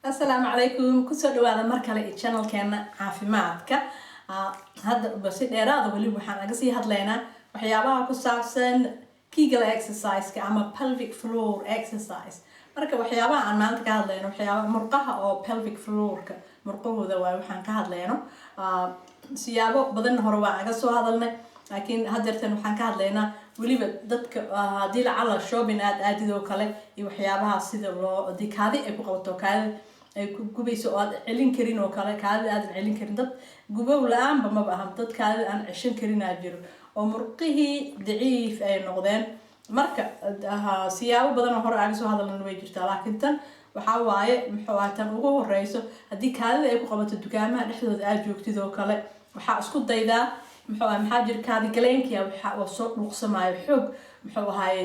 السلام عليكم كسر دوادا مركلة channel كنا عافيماتك هذا بس إرادة ولي بحنا قصي هذلنا وحيابها كسافسن كيجل exercise كأما pelvic floor exercise مركب وحيابها عن ما أنت كهذلنا وحيابها مرقها أو pelvic floor مرقوه ذا وحنا كهذلنا سيابه بدن هروا قصو هذلنا لكن هدرتن وحنا كهذلنا ولي بدك هذي على shopping ad ذو كله يوحيابها سيد الله ديك هذه أكو قوتو كذا gubayso aad celin karin oo kale kaadi aad celin karin dad gubow la'aan ba ma bahan dad kaadi aan cishan karin aad jiro oo murqihii daciif ay noqdeen marka siyaabo badan oo hore aan soo hadalna way jirtaa laakiin tan waxa waaye muxuu ahaa tan ugu horeyso hadii kaadida ay ku qabato dukaamaha dhexdooda aad joogtid oo kale waxa isku daydaa muxuu ahaa maxaa jir kaadi galeenkiya waxa soo dhuuqsamayo xoog muxuu ahaay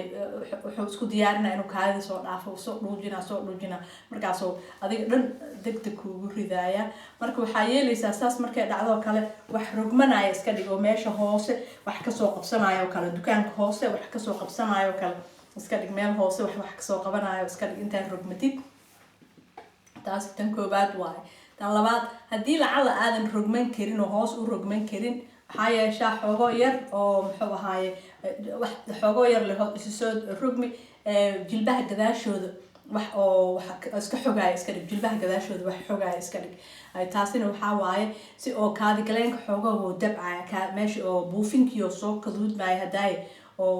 wuxuu isku diyaarinaa inuu kaadida soo dhaafo soo dhuujina markaasoo adiga dhan degdeg kuugu ridaaya marka waxaa yeelaysaa saas markay dhacdo kale wax rogmanaya iska dhigo meesha hoose wax kasoo qabsanayo kale dukaanka hoose wax kasoo qabsanayo kale iska dhig meel hoose wax kasoo qabanayo iska dhig intaan rogmatid taas tan koobaad waaye tan labaad haddii lacala aadan rogman karin oo hoos u rogman karin waxaa yeeshaa xoogo yar oo muxuu ahaaye wax xoogo yar leh isu soo rogmi jilbaha gadaashooda wax oo wax iska xogaaya iska dhig jilbaha gadaashooda wax xogaaya iska dhig taasina waxaa waaye si oo kaadi galeenka xoogo dabcaya ka meesha oo buufinkiyo soo kaduudmaya hadaay oo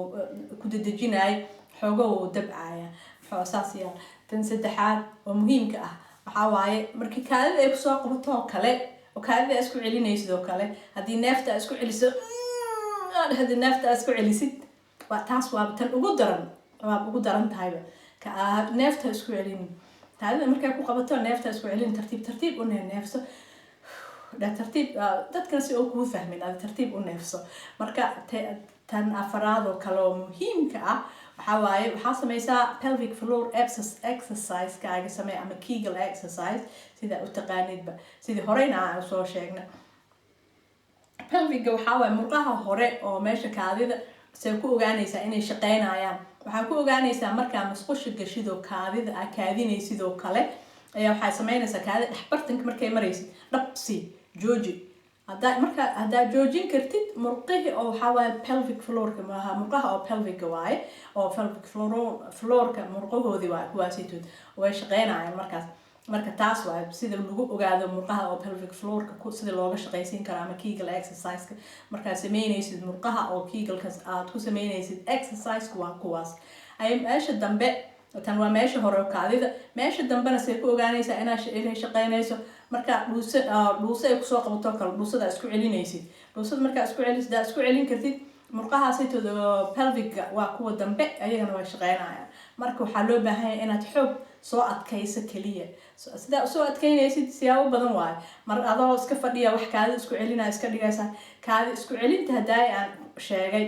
ku dadejinaya xoogo dabcaya wuxuu saas yaa tan saddexaad oo muhiimka ah waxaa waaye markii kaadida ay kusoo qabato kale وكذا أسكو علينا يسدو كله هذه نافتا أسكو عليسو هذه نافتا أسكو عليسد وتعس وابتن وقدرن تايبه كنافتا أسكو عليني هذا مركب قبضته نافتا أسكو عليني ترتيب ونه نافسه ده ترتيب ده كنسي أوكو فهمين هذا ترتيب ونافسه مركب تن أفراد وكلام مهم كأ وحواي وحاسة ميسا pelvic floor exercise كأجي سميه أما Kegel exercise سيدا التقانيد بقى سيدا هورينا عن صور شيءنا pelvic وحواي مرقها هوري أو ماشى كذا سيكون جانيسا إني شقينا أيام وحكون جانيسا مركب مسقوش الجشيدو كذا أكادين يسيدو كله أيام حاسة مينسا كذا حبرتنك مركب مريسي نبسي جوجي هذا جوجين كرتيد مرقه أو حوا pelvic floor كماها مرقها أو pelvic واي أو pelvic floor كمرقه ذي واي كواسيتود وإيش غينا عن مركز تاس واي بسيد اللجوء قاعد مرقها أو pelvic floor كسيد اللوجش قيسين كرامة كيجل exercise مركز سمين يسيد مرقها أو كيجل كو سمين يسيد exercise كواس أي إيش الدنبه تنوى ماشي هورو كذا ماشي الدنبنا سيكون جانيسا أنا شقينيسو marka dhuusa ay ku soo qabato kala dhuusada isku celinaysid dhuusada marka isku celin kartid murqahaasaytooda pelvic waa kuwa dambe ayagana way shaqeynayaan marka waxaa loo baahan yahay inaad xoog soo adkayso kaliya sida soo adkaynaysid siyaabo badan waaye mar adoo iska fadhiya wax kaada isku celinaya iska dhigaysa kaada isku celinta haday aan sheegay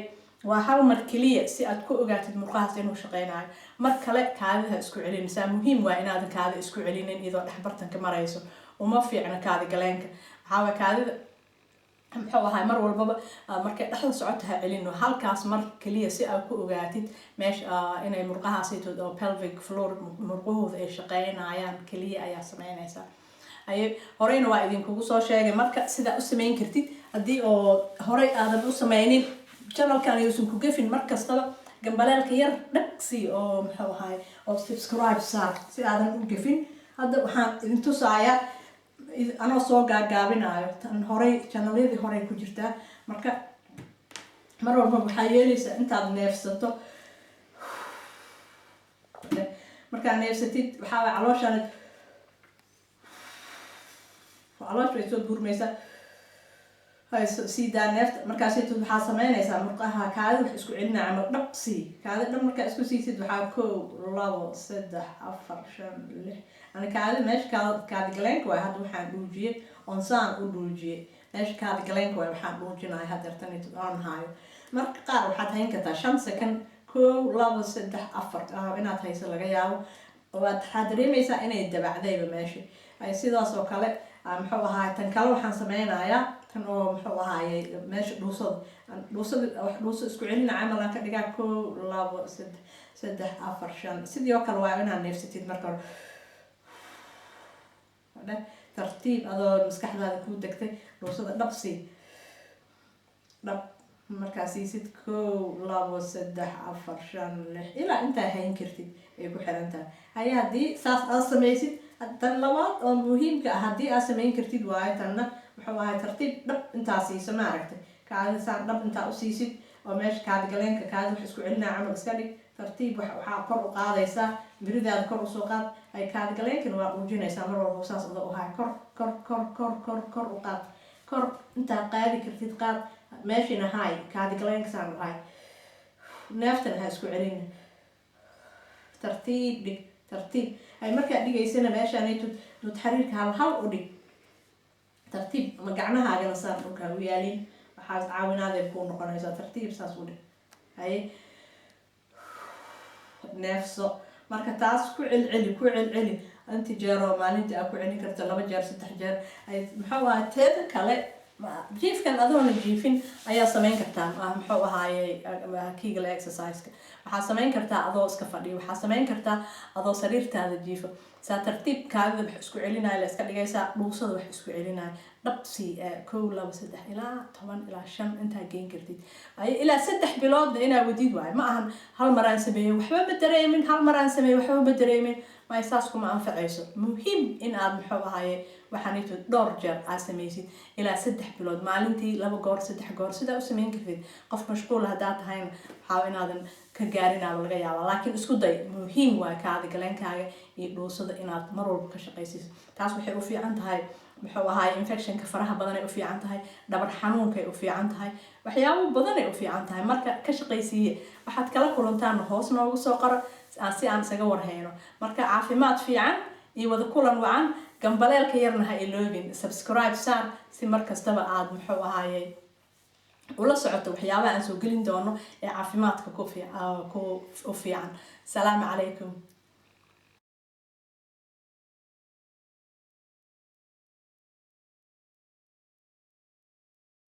waa hal mar kaliya si aad ku ogaatid murqahaas inuu shaqeynayo mar kale kaadaha isku celinaysa muhiim waa inaad kaada isku celinin idoo dhaxbartanka marayso وما في عنا كذا جلانك حاول كذا محوها مر والبابا مركز أحد سعتها علينا هالكاس مر كلية سئة كوجاتيد مش إنه مرقها سيتو أو pelvic floor مرقوه ذي شقين عيان كلية أي سمعين إيسا أي هورين وايدين كوجو شيء مركز سيدا أسمعين كرتيد أدي أو هوري هذا أسمعينين channel كان يوسف كوجفين مركز طلع جنبال الخير نقصي أو محوها أو subscribe صار سيدا هذا كوجفين هذا وحن أنتو سايا أنا soo gaabinayo tan horay channel-yadii horay ku jirta marka mar walba waxa yeelaysa intaad neefsato marka neefsatid waxa caloosha soo gurmaysa hay sida neefta markaas ay tud waxa sameynaysa murqaha kaada wax isku celinaa ama dhaqsi kaada dhan marka isku siisid waxa 1 2 3 4 5 6 أنا كعادة ماشي كعادة جلانك واي هاد وحان دوجي أنسان ودوجي ماشي كعادة جلانك واي وحان دوجي ناي هاد رتني تدارن هاي مرق قار وحاد هين كتا شمسة كان كو لابو سدح أفرت إنات هاي سلقا ياو واد حادري ميسا إنا يدبع دايبا ماشي أي سيداس وكالي محوة هاي تنكالو وحان سمعينا يا تنو محوة هاي ماشي دوصد اسكو علينا عملا كدقا كو لابو سدح أفر شان سيدي وكال واي إنا نفسيتي مركر tartiib adoo maskaxdaada ku degtay dhuusada dhab sii dhab markaa siisid 1 2 3 4 5 6 ilaa intaa hayn kartid ay ku xiran tahay haya haddii saas aad samaysid tan labaad oo muhiimka ah haddii aad samayn kartid waayo tanna wuxuu ahay tartiib dhab intaa siiso maaragtay kaadi saan dhab intaa u siisid oo meesha kaadi galeenka kaadi wax isku celinaa camal iska dhig tartiib waxaa kor u qaadaysaa biridaada kor usoo qaad ay kaadi galeenkana waa uujinaysaa mar walba saas adoo u hay kor kor kor kor kor kor u qaad kor intaa qaadi kartid qaad meeshina hay kaadi galeenka saan u hay neeftana ha isku celina tartiib dhig tartiib ay markaa dhigaysana meeshaanay tud xariirka hal u dhig tartiib ama gacmahaagana saan dhulkaa u yaalin waxaas caawinaaday kuu noqonaysaa tartiib saas u dhig haye neefso marka taas ku celceli inti jeeroo maalinta aad ku celin karto 2 jeer 3 jeer ay maxaa waa teeda kale jiifkan adoona jiifin ayaa samayn kartaa muxuu ahaaye Kegel exercise-ka waxaa samayn kartaa adoo iska fadhiyo waxaa samayn kartaa adoo sariirtaada jiifo saa tartiib kaadida wax isku celinaayo la iska dhigaysaa dhuusada wax isku celinaayo dhabsi 1 2 3 ilaa 10 ilaa 5 intaa geyn kartid ilaa 3 biloodna inaa wadid waayo ma ahan hal mar aan sameeyo waxba ma dareemin hal mar aan sameeyo waxba ma dareemin ma isaas kuma anfacayso muhiim in aad muxuu ahaaye waxaanayto dhowr jeer aad samaysid ilaa 3 bilood maalintii 2 goor 3 goor sidaa u samayn kartid qof mashquul haddaad tahayna waxaa inaadan ka gaarinaaba laga yaabaa laakiin isku day muhiim waa kaadi galeenkaaga iyo dhuusada inaad mar walba ka shaqaysiiso taas waxay u fiican tahay muxuu ahaaye infectionka faraha badan ay u fiican tahay dhabar xanuunka ay u fiican tahay waxyaabo badan ay u fiican tahay marka ka shaqaysiiye waxaad kala kulantaan hoos noogu soo qoro si aan isaga warhayno marka caafimaad fiican iyo wada kulan wacan gambaleelka yarna ha iloobin subscribe saar si mar kastaba aad muxuu ahaaye ula socoto waxyaabaha aan soo gelin doono ee caafimaadka ku fiican salaamu calaykum